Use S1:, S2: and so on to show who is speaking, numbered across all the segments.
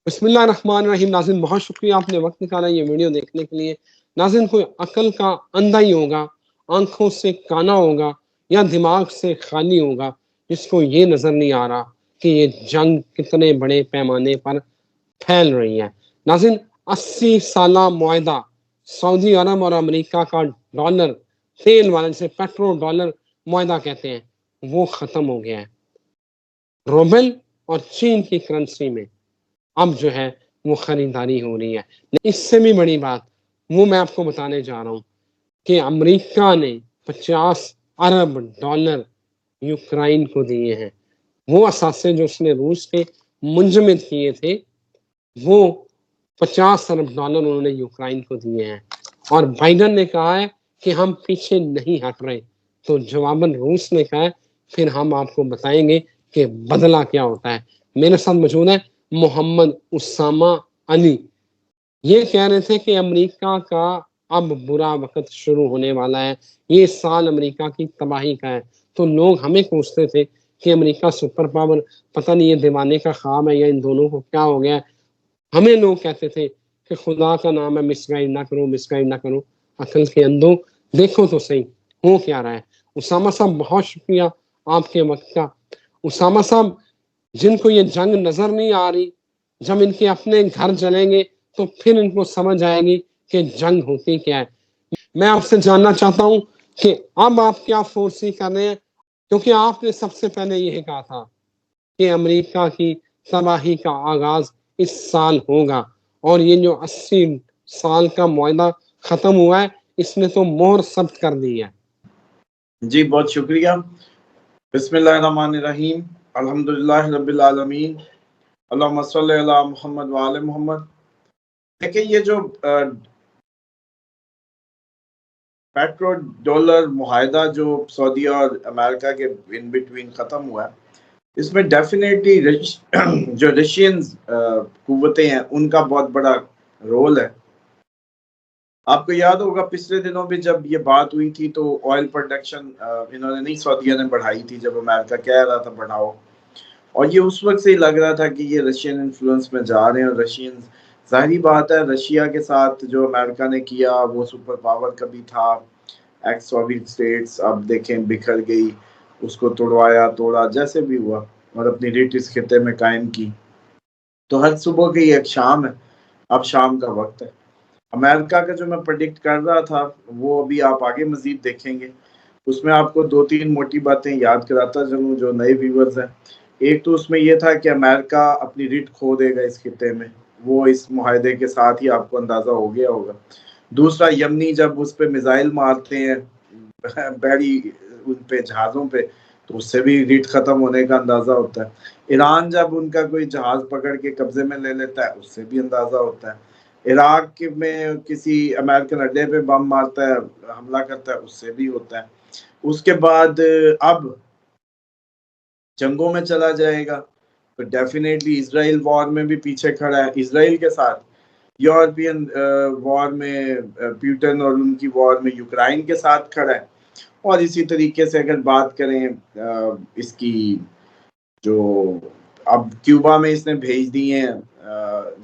S1: بسم اللہ الرحمن الرحیم. ناظرین بہت شکریہ آپ نے وقت نکالا یہ ویڈیو دیکھنے کے لیے. ناظرین کوئی عقل کا اندھا ہی ہوگا، آنکھوں سے کانا ہوگا یا دماغ سے خالی ہوگا جس کو یہ نظر نہیں آ رہا کہ یہ جنگ کتنے بڑے پیمانے پر پھیل رہی ہے. ناظرین 80 سالہ معاہدہ سعودی عرب اور امریکہ کا ڈالر تیل والے جسے پیٹرو ڈالر معاہدہ کہتے ہیں وہ ختم ہو گیا ہے. روبل اور چین کی کرنسی میں اب جو ہے وہ خریداری ہو رہی ہے. اس سے بھی بڑی بات وہ میں آپ کو بتانے جا رہا ہوں کہ امریکہ نے 50 ارب ڈالر یوکرائن کو دیے ہیں. وہ اثاثے جو اس نے روس کے منجمد کیے تھے وہ 50 ارب ڈالر انہوں نے یوکرائن کو دیے ہیں. اور بائیڈن نے کہا ہے کہ ہم پیچھے نہیں ہٹ رہے. تو جواباً روس نے کہا ہے پھر ہم آپ کو بتائیں گے کہ بدلہ کیا ہوتا ہے. میرے ساتھ موجود ہے محمد اسامہ علی. یہ کہہ رہے تھے کہ امریکہ کا اب برا وقت شروع ہونے والا ہے، یہ سال امریکہ کی تباہی کا ہے. تو لوگ ہمیں پوچھتے تھے کہ امریکہ سپر پاور، پتہ نہیں یہ دیوانے کا خواب ہے یا ان دونوں کو کیا ہو گیا ہے. ہمیں لوگ کہتے تھے کہ خدا کا نام ہے مس گائیڈ نہ کرو، مس گائیڈ نہ کرو. عقل کے اندھوں دیکھو تو صحیح ہو کیا رہا ہے. اسامہ صاحب بہت شکریہ آپ کے وقت کا. اسامہ صاحب جن کو یہ جنگ نظر نہیں آ رہی، جب ان کے اپنے گھر جلیں گے تو پھر ان کو سمجھ آئے گی کہ جنگ ہوتی کیا ہے. میں آپ سے جاننا چاہتا ہوں کہ اب آپ کیا فورسی کر رہے ہیں، کیونکہ آپ نے سب سے پہلے یہ کہا تھا کہ امریکہ کی تباہی کا آغاز اس سال ہوگا، اور یہ جو 80 سال کا معاہدہ ختم ہوا ہے اس نے تو مہر ثبت کر دی ہے.
S2: جی بہت شکریہ. بسم اللہ الرحمن الرحیم. الحمدللہ رب العالمین. اللہم صلی علی محمد وآل محمد. دیکھیں یہ جو پیٹرو ڈالر معاہدہ جو سعودیہ اور امریکہ کے ان بٹوین ختم ہوا ہے، اس میں ڈیفینیٹلی جو رشینز قوتیں ہیں ان کا بہت بڑا رول ہے. آپ کو یاد ہوگا پچھلے دنوں بھی جب یہ بات ہوئی تھی تو آئل پروڈکشن انہوں نے نہیں، سعودیہ نے بڑھائی تھی جب امریکہ کہہ رہا تھا بڑھاؤ. اور یہ اس وقت سے ہی لگ رہا تھا کہ یہ رشین انفلوئنس میں جا رہے ہیں. اور رشین ظاہری بات ہے رشیا کے ساتھ جو امریکہ نے کیا وہ سپر پاور کبھی تھا، ایکس سوویت اسٹیٹس اب دیکھیں بکھر گئی، اس کو توڑوایا توڑا جیسے بھی ہوا اور اپنی ریٹ اس خطے میں قائم کی. تو ہر صبح کی ایک شام ہے، اب شام کا وقت ہے. امریکہ کا جو میں پریڈکٹ کر رہا تھا وہ ابھی آپ آگے مزید دیکھیں گے. اس میں آپ کو 2-3 موٹی باتیں یاد کراتا چلوں جو نئے ویورز ہیں. ایک تو اس میں یہ تھا کہ امریکہ اپنی ریٹ کھو دے گا اس خطے میں، وہ اس معاہدے کے ساتھ ہی آپ کو اندازہ ہو گیا ہوگا. دوسرا یمنی جب اس پہ میزائل مارتے ہیں بحری ان پہ جہازوں پہ تو اس سے بھی ریٹ ختم ہونے کا اندازہ ہوتا ہے. ایران جب ان کا کوئی جہاز پکڑ کے قبضے میں لے لیتا ہے اس سے بھی اندازہ ہوتا ہے. عراق میں کسی امریکن اڈے پہ بم مارتا ہے، حملہ کرتا ہے، اس سے بھی ہوتا ہے. اس کے بعد اب جنگوں میں چلا جائے گا تو ڈیفینیٹلی اسرائیل وار میں بھی پیچھے کھڑا ہے اسرائیل کے ساتھ، یورپین وار میں پیوٹن اور ان کی وار میں یوکرائن کے ساتھ کھڑا ہے. اور اسی طریقے سے اگر بات کریں اس کی جو اب کیوبا میں اس نے بھیج دی ہیں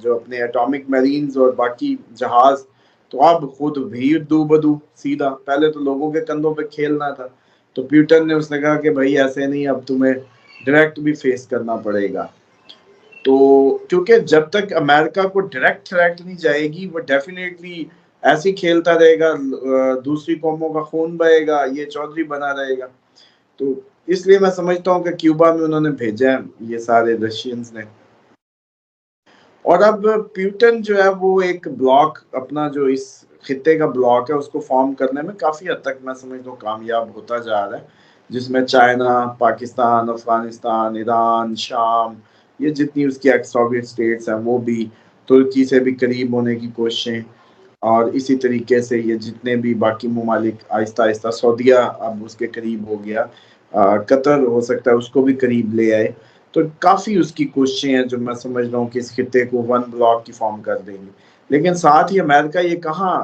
S2: جو اپنے اٹامک میرینز اور باقی جہاز، تو اب خود بھی دو بدو سیدھا، پہلے تو لوگوں کے کندھوں پہ کھیلنا تھا تو پیوٹن نے اس نے کہا کہ بھائی ایسے نہیں، اب تمہیں ڈائریکٹ بھی فیس کرنا پڑے گا. تو کیونکہ جب تک امریکہ کو ڈائریکٹ تھریٹ نہیں جائے گی وہ ڈیفینیٹلی ایسے کھیلتا رہے گا، دوسری قوموں کا خون بہے گا، یہ چودھری بنا رہے گا. تو اس لیے میں سمجھتا ہوں کہ کیوبا میں انہوں نے بھیجا ہے یہ سارے رشینز نے. اور اب پیوٹن جو ہے وہ ایک بلاک اپنا جو اس خطے کا بلاک ہے اس کو فارم کرنے میں کافی حد تک میں سمجھتا ہوں کامیاب ہوتا جا رہا ہے، جس میں چائنا، پاکستان، افغانستان، ایران، شام، یہ جتنی اس کی ایکس سوویت اسٹیٹس ہیں وہ بھی، ترکی سے بھی قریب ہونے کی کوششیں، اور اسی طریقے سے یہ جتنے بھی باقی ممالک آہستہ آہستہ، سعودیہ اب اس کے قریب ہو گیا، قطر ہو سکتا ہے اس کو بھی قریب لے آئے. تو کافی اس کی کوششیں ہیں جو میں سمجھ رہا ہوں کہ اس خطے کو ون بلاک کی فارم کر دیں گے. لیکن ساتھ ہی امریکہ یہ کہاں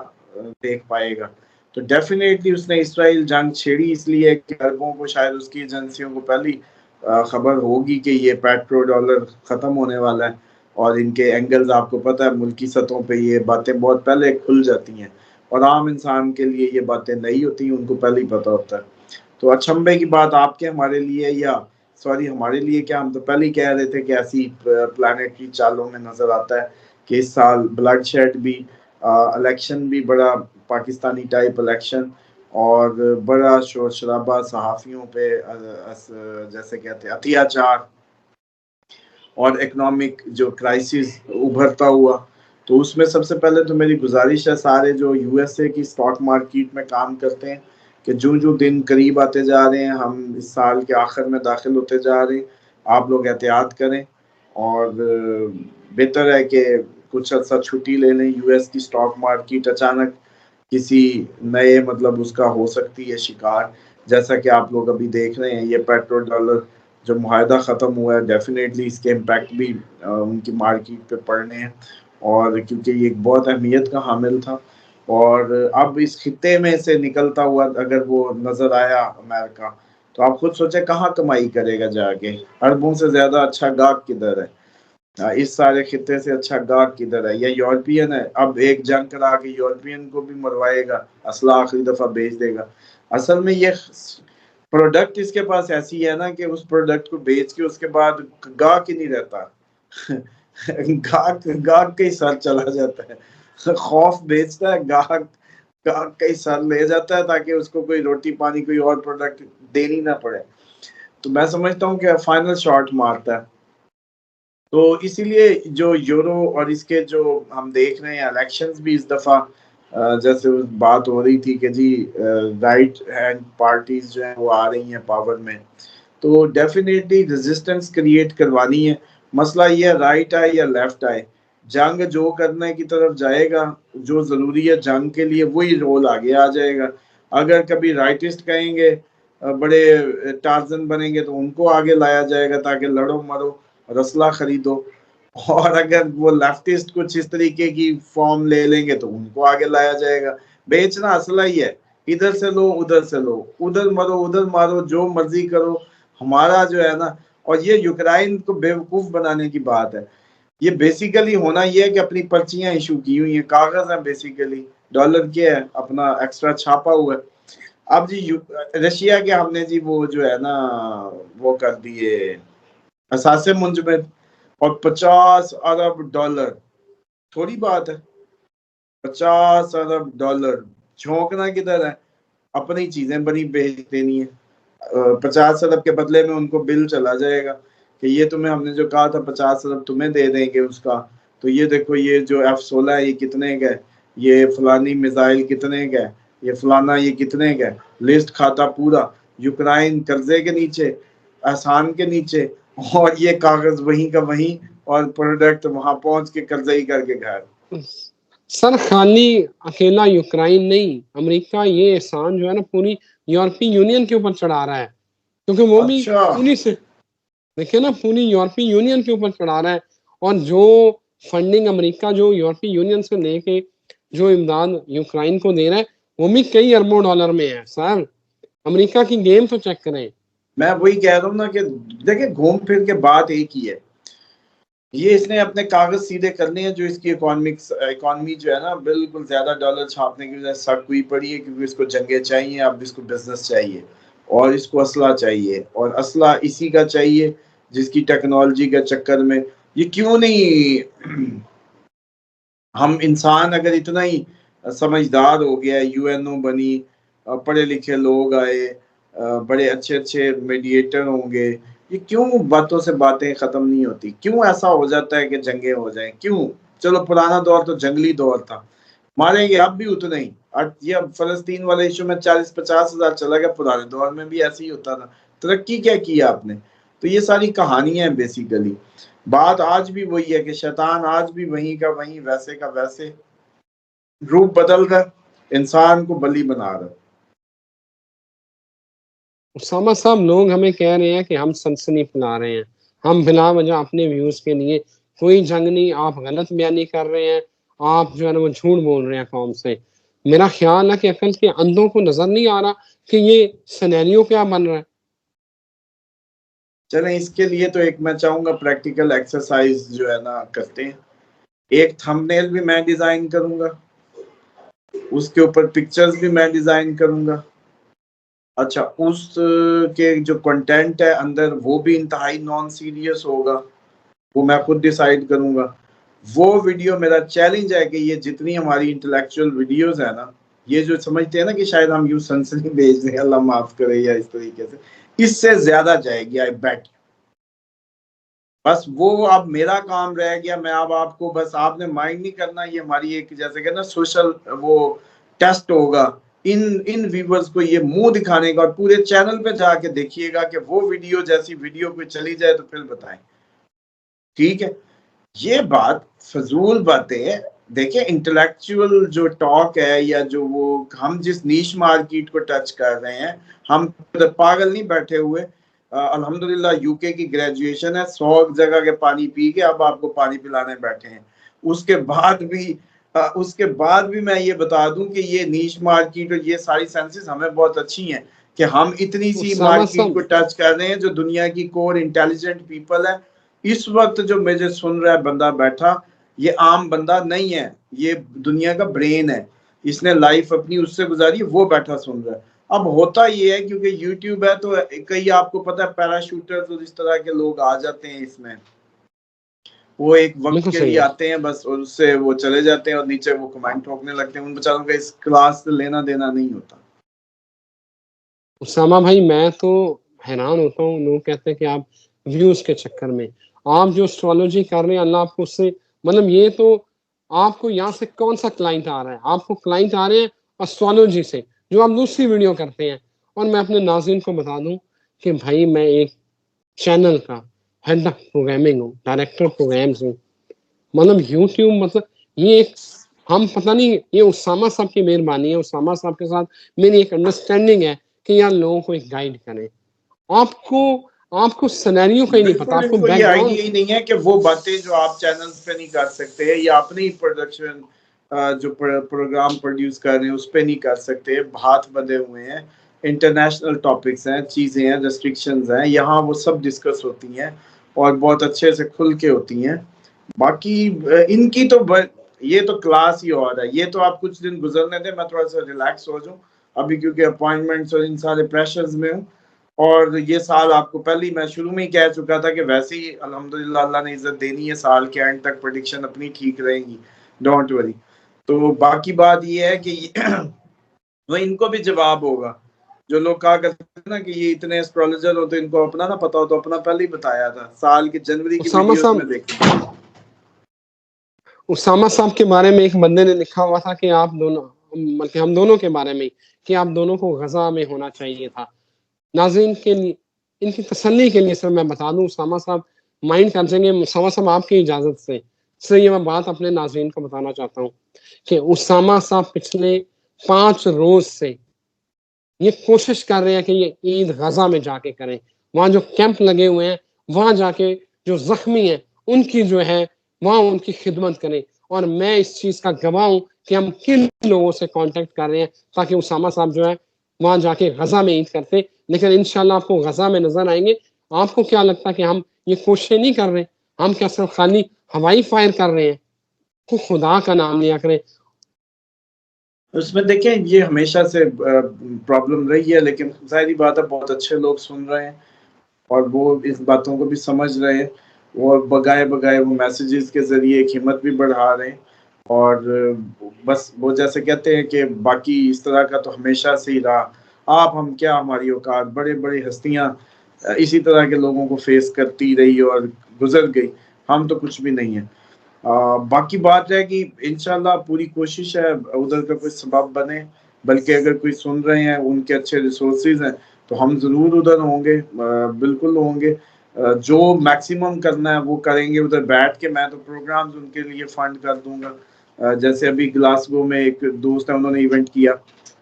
S2: دیکھ پائے گا. تو ڈیفینیٹلی اس نے اسرائیل جنگ چھیڑی اس لیے کہ عربوں کو شاید اس کی ایجنسیوں کو پہلی خبر ہوگی کہ یہ پیٹرو ڈالر ختم ہونے والا ہے، اور ان کے اینگلز آپ کو پتہ ہے ملکی سطحوں پہ یہ باتیں بہت پہلے کھل جاتی ہیں، اور عام انسان کے لیے یہ باتیں نہیں ہوتی، ان کو پہلے ہی پتہ ہوتا ہے۔ تو اچھمبے کی بات آپ کے ہمارے لیے، یا سوری ہمارے لیے کیا، ہم تو پہلے ہی کہہ رہے تھے کہ ایسی پلانٹری چالوں میں نظر آتا ہے کہ اس سال بلڈ شیڈ بھی، الیکشن بھی بڑا پاکستانی ٹائپ الیکشن، اور بڑا شور شرابہ صحافیوں پہ جیسے کہتے ہیں اتیاچار، اور اکنامک جو کرائسس ابھرتا ہوا۔ تو اس میں سب سے پہلے تو میری گزارش ہے سارے جو یو ایس اے کی اسٹاک مارکیٹ میں کام کرتے ہیں کہ جو دن قریب آتے جا رہے ہیں، ہم اس سال کے آخر میں داخل ہوتے جا رہے ہیں، آپ لوگ احتیاط کریں، اور بہتر ہے کہ کچھ عرصہ چھٹی لے لیں۔ یو ایس کی اسٹاک مارکیٹ اچانک کسی نئے مطلب اس کا ہو سکتی ہے شکار، جیسا کہ آپ لوگ ابھی دیکھ رہے ہیں یہ پیٹرو ڈالر جو معاہدہ ختم ہوا ہے، ڈیفینیٹلی اس کے امپیکٹ بھی ان کی مارکیٹ پہ پڑنے ہیں، اور کیونکہ یہ ایک بہت اہمیت کا حامل تھا، اور اب اس خطے میں سے نکلتا ہوا اگر وہ نظر آیا امریکہ، تو آپ خود سوچیں کہاں کمائی کرے گا جا کے، اربوں سے زیادہ اچھا گاہک کدھر ہے، اس سارے خطے سے اچھا گاہک کدھر ہے، یا یورپین ہے، اب ایک جنگ کرا کے یورپین کو بھی مروائے گا، اسلحہ آخری دفعہ بیچ دے گا۔ اصل میں یہ پروڈکٹ اس کے پاس ایسی ہے نا کہ اس پروڈکٹ کو بیچ کے اس کے بعد گاہک ہی نہیں رہتا، گاہک کا ہی سر چلا جاتا ہے، خوف بیچتا ہے، گاہک کا ہی سر لے جاتا ہے تاکہ اس کو کوئی روٹی پانی کوئی اور پروڈکٹ دینی نہ پڑے۔ تو میں سمجھتا ہوں کہ فائنل شاٹ مارتا ہے۔ تو اسی لیے جو یورو اور اس کے جو ہم دیکھ رہے ہیں الیکشنز بھی اس دفعہ جیسے بات ہو رہی تھی کہ جی رائٹ ہینڈ پارٹیز جو ہیں وہ آ رہی ہیں پاور میں، تو ڈیفینیٹلی ریزسٹنس کریٹ کروانی ہے۔ مسئلہ یہ ہے رائٹ آئے یا لیفٹ آئے، جنگ جو کرنے کی طرف جائے گا، جو ضروری ہے جنگ کے لیے وہی رول آگے آ جائے گا۔ اگر کبھی رائٹسٹ کہیں گے، بڑے ٹارزن بنیں گے، تو ان کو آگے لایا جائے گا تاکہ لڑو مرو اور اسلحہ خریدو، اور اگر وہ لیفٹسٹ کچھ اس طریقے کی فارم لے لیں گے تو ان کو آگے لایا جائے گا۔ بیچنا اسلحہ ہی ہے، ادھر سے لو ادھر سے لو، ادھر مرو ادھر مارو، جو مرضی کرو، ہمارا جو ہے نا۔ اور یہ یوکرائن کو بیوقوف بنانے کی بات ہے، یہ بیسیکلی ہونا یہ ہے کہ اپنی پرچیاں ایشو کی ہوئی ہیں، کاغذ ہیں بیسیکلی، ڈالر کیا ہے اپنا ایکسٹرا چھاپا ہوا ہے۔ اب جی رشیا کے ہم نے جی وہ جو ہے نا وہ کر دیے اثاثے منجمد، اور 50 ارب ڈالر تھوڑی بات ہے، 50 ارب ڈالر جھونکنا کدھر ہے، اپنی چیزیں بنی بھیج دینی ہے۔ 50 ارب کے بدلے میں ان کو بل چلا جائے گا کہ یہ تمہیں ہم نے جو کہا تھا 50 ارب تمہیں دے دیں گے اس کا، تو یہ دیکھو یہ جو F-16 ہے یہ کتنے کا ہے، یہ فلانی میزائل کتنے کا ہے، یہ فلانا یہ کتنے کا ہے، لسٹ کھاتا پورا، یوکرائن قرضے کے نیچے، احسان کے نیچے، اور یہ کاغذ وہیں کا وہیں، اور پروڈکٹ وہاں پہنچ کے قرضہ ہی کر کے گھر۔
S1: سر خالی اکیلا یوکرائن نہیں، امریکہ یہ احسان جو ہے نا پوری یورپی یونین کے اوپر چڑھا رہا ہے، کیونکہ وہ بھی
S2: اچھا
S1: انہی سے دیکھیں نا پوری یورپی یونین کے اوپر چڑھا رہا ہے، اور جو فنڈنگ امریکہ جو یورپی یونین سے لے کے جو امداد یوکرائن کو دے رہا ہے وہ بھی کئی اربوں ڈالر میں ہے۔ سر امریکہ کی گیم تو چیک کریں۔
S2: میں وہی کہہ رہا ہوں نا کہ دیکھیں گھوم پھر کے بات ایک ہی ہے، یہ اس نے اپنے کاغذ سیدھے کرنے ہیں، جو اس کی اکانومی جو ہے نا بالکل زیادہ ڈالر چھاپنے کی وجہ سے سڑ ہوئی پڑی ہے، کیونکہ اس کو جنگیں چاہیے، اب اس کو بزنس چاہیے، اور اس کو اسلحہ چاہیے، اور اسلحہ اسی کا چاہیے جس کی ٹیکنالوجی کے چکر میں یہ کیوں نہیں ہم انسان اگر اتنا ہی سمجھدار ہو گیا، یو این او بنی، پڑھے لکھے لوگ آئے، بڑے اچھے اچھے میڈیٹر ہوں گے، یہ کیوں باتوں سے باتیں ختم نہیں ہوتی؟ کیوں ایسا ہو جاتا ہے کہ جنگیں ہو جائیں؟ کیوں؟ چلو پرانا دور تو جنگلی دور تھا، ماریں گے اب بھی اتنا ہی، یہ فلسطین والے ایشو میں 40-50 ہزار چلا گیا، پرانے دور میں بھی ایسے ہی ہوتا تھا۔ ترقی کیا کیا آپ نے؟ تو یہ ساری کہانیاں ہیں بیسیکلی۔ بات آج بھی وہی ہے کہ شیطان آج بھی وہیں کا وہیں، ویسے کا ویسے، روپ بدل کر انسان کو بلی بنا رہا۔
S1: اسامہ صاحب لوگ ہمیں کہہ رہے ہیں کہ ہم سنسنی پھیلا رہے ہیں، ہم بلا وجہ اپنے ویوز کے لیے، کوئی جنگ نہیں، آپ غلط بیانی کر رہے ہیں، آپ جو ہے نا وہ جھوٹ بول رہے ہیں قوم سے۔ میرا خیال ہے کہ عقل کے اندھوں کو نظر نہیں آ رہا کہ یہ سینیریو کیا بن رہا ہے۔
S2: چلیں اس کے لیے تو ایک میں چاہوں گا پریکٹیکل ایکسرسائز جو ہے نا کرتے ہیں. ایک تھمبنیل بھی میں ڈیزائن کروں گا, اس کے اوپر پکچرز بھی میں ڈیزائن کروں گا. اچھا, اس کے جو کنٹینٹ ہے اندر وہ بھی انتہائی نان سیریس ہوگا, وہ میں خود ڈیسائیڈ کروں گا. وہ ویڈیو میرا چیلنج ہے کہ یہ جتنی ہماری انٹلیکچوئل ویڈیوز ہیں نا, یہ جو سمجھتے ہیں نا کہ شاید ہم یوں سنسنی بھیج دیں, اللہ معاف کرے, یا اس طریقے سے, اس سے زیادہ جائے گی, آئی بیٹ. بس وہ اب میرا کام رہ گیا, میں اب آپ کو بس, آپ نے مائنڈ نہیں کرنا, یہ ہماری ایک جیسے کہ نا سوشل وہ ٹیسٹ ہوگا ان ویورز کو یہ منہ دکھانے کا, اور پورے چینل پہ جا کے دیکھیے گا کہ وہ ویڈیو جیسی ویڈیو کوئی چلی جائے تو پھر بتائیں. ٹھیک ہے, یہ بات فضول باتیں. دیکھیں انٹلیکچوئل جو ٹاک ہے, یا جو وہ ہم جس نیش مارکیٹ کو ٹچ کر رہے ہیں, ہم پاگل نہیں بیٹھے ہوئے. الحمدللہ یو کے کی گریجویشن ہے, 100 جگہ کے پانی پی کے اب آپ کو پانی پلانے بیٹھے ہیں. اس کے بعد بھی میں یہ بتا دوں کہ یہ نیش مارکیٹ اور یہ ساری سینسز ہمیں بہت اچھی ہیں کہ ہم اتنی سی
S1: اسامہ
S2: مارکیٹ کو
S1: صاحب
S2: ٹچ کر رہے ہیں جو دنیا کی کور انٹیلیجنٹ پیپل ہے. اس وقت جو مجھے سن رہا ہے بندہ بیٹھا, یہ عام بندہ نہیں ہے, یہ دنیا کا برین ہے, اس نے لائف اپنی اس سے گزاری, وہ بیٹھا سن رہا ہے. اب ہوتا یہ ہے کیونکہ یوٹیوب ہے تو کئی آپ کو پتا ہے پیراشوٹرز اور اس طرح کے لوگ آ جاتے ہیں اس میں, وہ ایک وقت
S1: بالکل
S2: کے
S1: صحیح
S2: لیے
S1: ہے.
S2: آتے ہیں بس, اور اس سے وہ چلے جاتے ہیں اور نیچے وہ کمنٹ ٹھوکنے لگتے ہیں. ان بیچاروں کا اس کلاس سے لینا دینا نہیں ہوتا.
S1: اسامہ بھائی میں تو حیران ہوتا ہوں, لوگ کہتے ہیں کہ آپ ویوز کے چکر میں آپ جو اسٹرالوجی کر رہے ہیں, اللہ آپ کو اس سے, مطلب یہ تو آپ کو یہاں سے کون سا کلائنٹ آ رہا ہے؟ آپ کو کلائنٹ آ رہے ہیں اسٹرالوجی سے, جو آپ دوسری ویڈیو کرتے ہیں. اور میں اپنے ناظرین کو بتا دوں کہ بھائی میں ایک چینل کا ہیڈ آف پروگرامنگ ہوں, ڈائریکٹر پروگرامز ہوں. مطلب یوٹیوب, مطلب یہ ایک, ہم پتہ نہیں, یہ اسامہ صاحب کی مہربانی ہے. اسامہ صاحب کے ساتھ میری ایک انڈرسٹینڈنگ ہے کہ یار لوگوں کو ایک گائیڈ کریں. آپ کو سینیریو کا ہی نہیں پتا,
S2: بالکل
S1: آپ
S2: ان
S1: کو
S2: کو یہ
S1: بیک
S2: آئیڈیا
S1: گراؤنڈ.
S2: ہی نہیں ہے کہ وہ باتیں جو آپ چینلز پہ نہیں کر سکتے, یا اپنی پروڈکشن جو پروگرام پروڈیوس کر رہے ہیں اس پہ نہیں کر سکتے. ہاتھ بندھے ہوئے ہیں, انٹرنیشنل ٹاپکس ہیں, چیزیں ہیں, ریسٹرکشنز ہیں, یہاں وہ سب ڈسکس ہوتی ہیں اور بہت اچھے سے کھل کے ہوتی ہیں. باقی ان کی تو یہ تو کلاس ہی اور ہے. یہ تو آپ کچھ دن گزرنے دیں, میں تھوڑا سا ریلیکس ہو جاؤں ابھی, کیونکہ اپوائنٹمنٹس اور ان سارے پریشرز میں ہوں. اور یہ سال آپ کو پہلے میں شروع میں ہی کہہ چکا تھا کہ ویسے ہی الحمدللہ اللہ نے عزت دینی ہے, سال کے اینڈ تک پریڈکشن اپنی ٹھیک رہیں گی, ڈونٹ وری. تو باقی بات یہ ہے کہ وہ ان کو بھی جواب ہوگا. جو لوگ کہا کرتے ہیں نا کہ یہ اتنے اسٹرالوجر ہوتے, ان کو اپنا نہ پتا ہو تو اپنا پہلے ہی بتایا تھا, سال کی جنوری کی
S1: اسامہ
S2: ویڈیوز
S1: صاحب
S2: میں دیکھیں.
S1: اسامہ صاحب کے بارے میں ایک بندے نے لکھا ہوا تھا کہ آپ دونوں, کہ ہم دونوں کے بارے میں, کہ آپ دونوں کو غزہ میں ہونا چاہیے تھا. ناظرین کے لیے, ان کی تسلی کے لیے سر میں بتا دوں, اسامہ صاحب مائنڈ کر جائیں گے. اسامہ صاحب آپ کی اجازت سے سر یہ میں بات اپنے ناظرین کو بتانا چاہتا ہوں کہ اسامہ صاحب پچھلے 5 روز سے یہ کوشش کر رہے ہیں کہ یہ عید غزہ میں جا کے کریں. وہاں جو کیمپ لگے ہوئے ہیں, وہاں جا کے جو زخمی ہیں ان کی جو ہے وہاں ان کی خدمت کریں. اور میں اس چیز کا گواہ ہوں کہ ہم کن لوگوں سے کانٹیکٹ کر رہے ہیں تاکہ اسامہ صاحب جو ہے وہاں جا کے غزہ میں عید کرتے. لیکن انشاءاللہ آپ کو غزہ میں نظر آئیں گے. آپ کو کیا لگتا ہے کہ ہم یہ کوششیں نہیں کر رہے؟ ہم کیا صرف خالی ہوائی فائر کر رہے ہیں؟ کو خدا کا نام لیا کریں.
S2: اس میں دیکھیں یہ ہمیشہ سے پرابلم رہی ہے, لیکن ظاہری بات ہے بہت اچھے لوگ سن رہے ہیں اور وہ اس باتوں کو بھی سمجھ رہے ہیں, اور بگائے وہ میسیجز کے ذریعے ایک ہمت بھی بڑھا رہے ہیں. اور بس وہ جیسے کہتے ہیں کہ باقی اس طرح کا تو ہمیشہ سے ہی رہا, آپ ہم کیا, ہماری اوقات, بڑے بڑے ہستیاں اسی طرح کے لوگوں کو فیس کرتی رہی اور گزر گئی, ہم تو کچھ بھی نہیں ہیں. باقی بات ہے کہ انشاءاللہ پوری کوشش ہے ادھر کا کوئی سبب بنے, بلکہ اگر کوئی سن رہے ہیں ان کے اچھے ریسورسز ہیں تو ہم ضرور ادھر ہوں گے, بالکل ہوں گے. جو میکسیمم کرنا ہے وہ کریں گے ادھر بیٹھ کے. میں تو پروگرامز ان کے لیے فنڈ کر دوں گا, جیسے ابھی گلاسگو میں ایک دوست ہے, انہوں نے ایونٹ کیا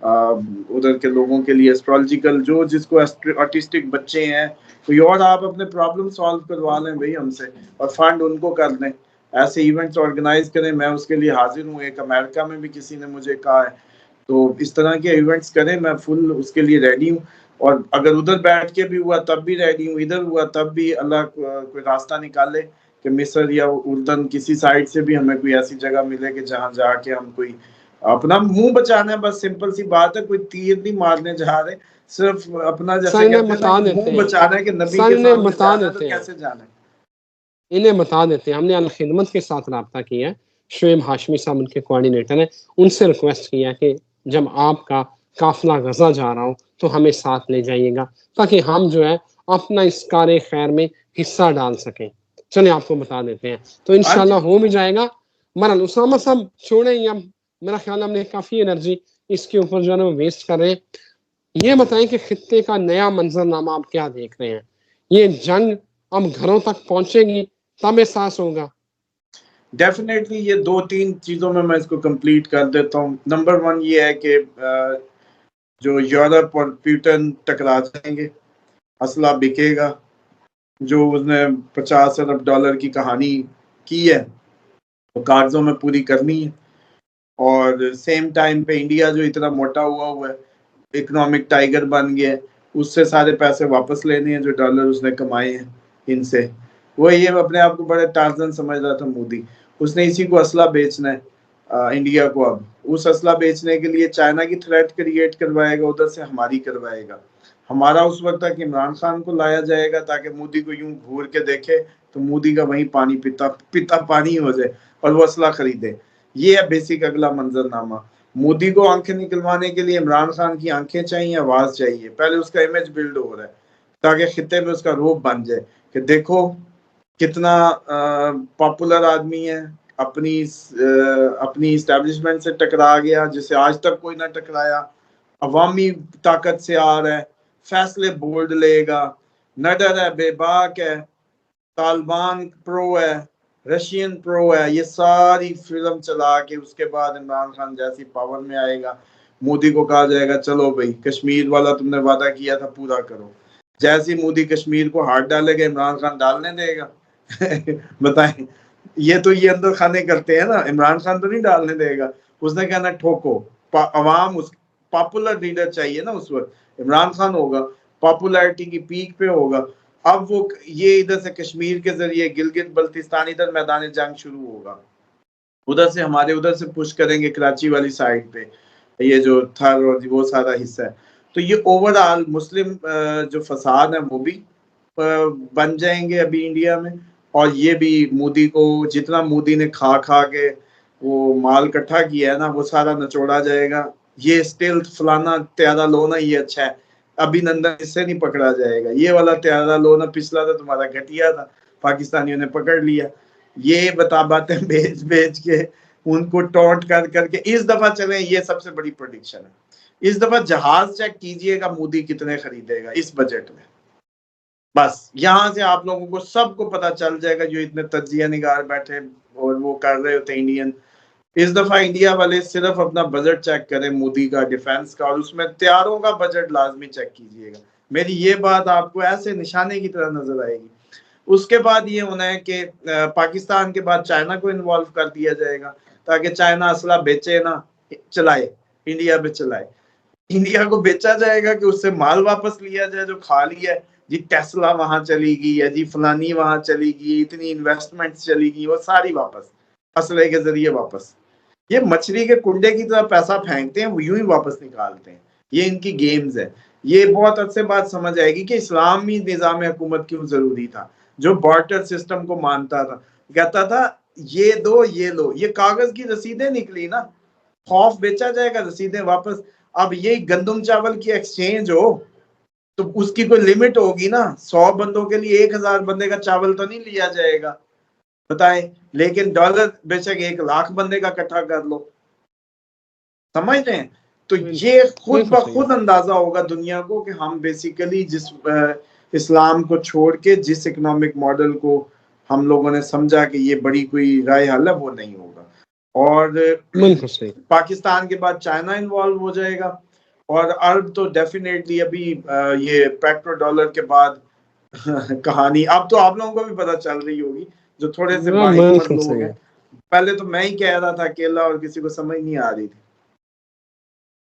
S2: ادھر کے لوگوں کے لیے اسٹرالوجیکل, جو جس کو آٹسٹک بچے ہیں کوئی اور, آپ اپنے پرابلم سالو کروا لیں بھائی ہم سے, اور فنڈ ان کو کر دیں. ایسے ایونٹس آرگنائز کریں, میں اس کے لیے حاضر ہوں. ایک امریکہ میں بھی کسی نے مجھے کہا ہے, تو اس طرح کے ایونٹس کریں, میں فل اس کے لیے ریڈی ہوں. اور اگر ادھر بیٹھ کے بھی ہوا تب بھی ریڈی ہوں, ادھر ہوا تب بھی اللہ کوئی راستہ نکالے کہ مصر یا اردن کسی سائڈ سے بھی ہمیں کوئی ایسی جگہ ملے کہ جہاں جا کے ہم کوئی اپنا منہ بچانا ہے. بس سمپل سی بات ہے, کوئی تیر نہیں مارنے جا رہے, صرف اپنا جیسے کہتے ہیں نا منہ بچانا ہے کہ نبی کے سامنے جانا ہے تو کیسے جانا ہے.
S1: انہیں بتا دیتے ہیں. ہم نے الخدمت کے ساتھ رابطہ کیا ہے, شعیب ہاشمی صاحب ان کے کوارڈینیٹر ہیں, ان سے ریکویسٹ کیا کہ جب آپ کا قافلہ غزہ جا رہا ہو تو ہمیں ساتھ لے جائیے گا تاکہ ہم جو ہے اپنا اس کار خیر میں حصہ ڈال سکیں. چلیں آپ کو بتا دیتے ہیں, تو انشاءاللہ ہو بھی جائے گا. مرحبا اسامہ صاحب چھوڑیں ہی, اب میرا خیال ہم نے کافی انرجی اس کے اوپر جو ہے نا ویسٹ کر رہے ہیں. یہ بتائیں کہ خطے کا نیا منظرنامہ آپ کیا دیکھ رہے ہیں؟ یہ جنگ اب گھروں تک پہنچے گی تب احساس ہوگا.
S2: ڈیفینیٹلی یہ 2-3 چیزوں میں اس کو کمپلیٹ کر دیتا ہوں. نمبر 1 یہ ہے کہ جو یورپ اور پیوٹن ٹکرا جائیں گے, اسلحہ بکے گا. جو اس نے $50 ارب کی کہانی کی ہے وہ کاغذوں میں پوری کرنی ہے. اور سیم ٹائم پہ انڈیا جو اتنا موٹا ہوا ہے, اکنامک ٹائیگر بن گیا ہے, اس سے سارے پیسے واپس لینے ہیں جو ڈالر اس نے کمائے ہیں ان سے. وہ یہ اپنے آپ کو بڑے ٹارزن سمجھ رہا تھا مودی, اس نے اسی کو اسلحہ بیچنا ہے انڈیا کو. اب اس اسلحہ بیچنے کے لیے چائنا کی تھریٹ کریٹ کروائے گا, ادھر سے ہماری کروائے گا. ہمارا اس وقت تک عمران خان کو لایا جائے گا تاکہ مودی کو یوں گھور کے دیکھے تو مودی کا وہیں پانی پیتا پانی ہو جائے اور وہ اسلحہ خریدے. یہ ہے بیسک اگلا منظرنامہ. مودی کو آنکھیں نکلوانے کے لیے عمران خان کی آنکھیں چاہیے, آواز چاہیے. پہلے اس کا امیج بلڈ ہو رہا ہے تاکہ خطے میں اس کا روپ بن جائے کہ دیکھو کتنا پاپولر آدمی ہے, اپنی اسٹیبلشمنٹ سے ٹکرا گیا جسے آج تک کوئی نہ ٹکرایا, عوامی طاقت سے آ رہا ہے, فیصلے بولڈ لے گا, نڈر ہے, بے باک ہے, طالبان پرو ہے, رشین پرو ہے. یہ ساری فلم چلا کے اس کے بعد عمران خان جیسی پاور میں آئے گا. مودی کو کہا جائے گا چلو بھائی کشمیر والا تم نے وعدہ کیا تھا پورا کرو. جیسی مودی کشمیر کو ہاتھ ڈالے گا عمران خان ڈالنے دے گا. بتائیں, یہ تو یہ اندر خانے کرتے ہیں نا, عمران خان تو نہیں ڈالنے دے گا. اس نے کہنا ٹھوکو, عوام اس پاپولر لیڈر چاہیے نا اس وقت, عمران خان ہوگا, پاپولیرٹی کی پیک پہ ہوگا. اب وہ یہ ادھر سے کشمیر کے ذریعے گلگت بلتستان ادھر میدان جنگ شروع ہوگا, ادھر سے ہمارے ادھر سے پش کریں گے کراچی والی سائڈ پہ, یہ جو تھر اور وہ سارا حصہ ہے. تو یہ اوور آل مسلم جو فساد ہے وہ بھی بن جائیں گے ابھی انڈیا میں. اور یہ بھی مودی کو جتنا مودی نے کھا کے وہ مال اکٹھا کیا ہے نا وہ سارا نچوڑا جائے گا. یہ اسٹیلتھ فلانا تیارہ لونا یہ اچھا ہے, ابھی نندن اس سے نہیں پکڑا جائے گا. یہ والا تیارہ لونا پچھلا تھا تمہارا گھٹیا تھا, پاکستانیوں نے پکڑ لیا. یہ باتیں بیچ کے ان کو ٹونٹ کر کے اس دفعہ چلیں. یہ سب سے بڑی پریڈکشن ہے. اس دفعہ جہاز چیک کیجئے گا مودی کتنے خریدے گا اس بجٹ میں. بس یہاں سے آپ لوگوں کو سب کو پتا چل جائے گا جو اتنے تجزیہ نگار بیٹھے اور وہ کر رہے ہوتے انڈین. اس دفعہ انڈیا والے صرف اپنا بجٹ چیک کریں مودی کا ڈیفنس کا, اور اس میں تیاروں کا بجٹ لازمی چیک کیجئے گا. میری یہ بات آپ کو ایسے نشانے کی طرح نظر آئے گی. اس کے بعد یہ ہونا ہے کہ پاکستان کے بعد چائنا کو انوالو کر دیا جائے گا تاکہ چائنا اسلحہ بیچے نہ چلائے, انڈیا پہ چلائے. انڈیا کو بیچا جائے گا کہ اس سے مال واپس لیا جائے جو کھا لیا ہے. جی ٹیسلا وہاں چلی گئی ہے, جی فلانی وہاں چلی گئی, اتنی انویسٹمنٹ چلی گئی, وہ ساری واپس اسلحے کے ذریعے واپس. یہ مچھلی کے کنڈے کی طرح پیسہ پھینکتے ہیں, وہ یوں ہی واپس نکالتے ہیں. یہ ان کی گیمز ہے. یہ بہت عرصے بعد سمجھ آئے گی کہ اسلامی نظام حکومت کیوں ضروری تھا, جو بارٹر سسٹم کو مانتا تھا, کہتا تھا یہ دو یہ لو. یہ کاغذ کی رسیدیں نکلی نا, خوف بیچا جائے گا رسیدیں واپس. اب یہ گندم چاول کی ایکسچینج ہو تو اس کی کوئی لمٹ ہوگی نا. 100 بندوں کے لیے 1000 بندے کا چاول تو نہیں لیا جائے گا, بتائیں. لیکن ڈالر بے شک 1,00,000 بندے کا اکٹھا کر لو, سمجھ رہے ہیں. تو یہ خود بخود اندازہ ہوگا دنیا کو کہ ہم بیسیکلی جس اسلام کو چھوڑ کے جس اکنامک ماڈل کو ہم لوگوں نے سمجھا کہ یہ بڑی کوئی رائے حل ہے وہ نہیں ہوگا. اور پاکستان کے بعد چائنا انوالو ہو جائے گا, اور عرب تو ڈیفینیٹلی ابھی یہ پیٹرو ڈالر کے بعد کہانی اب تو آپ لوگوں کو بھی پتہ چل رہی ہوگی جو تھوڑے سے باحکمت لوگ ہیں. پہلے تو میں ہی کہہ رہا تھا اکیلا اور کسی کو سمجھ نہیں آ رہی تھی.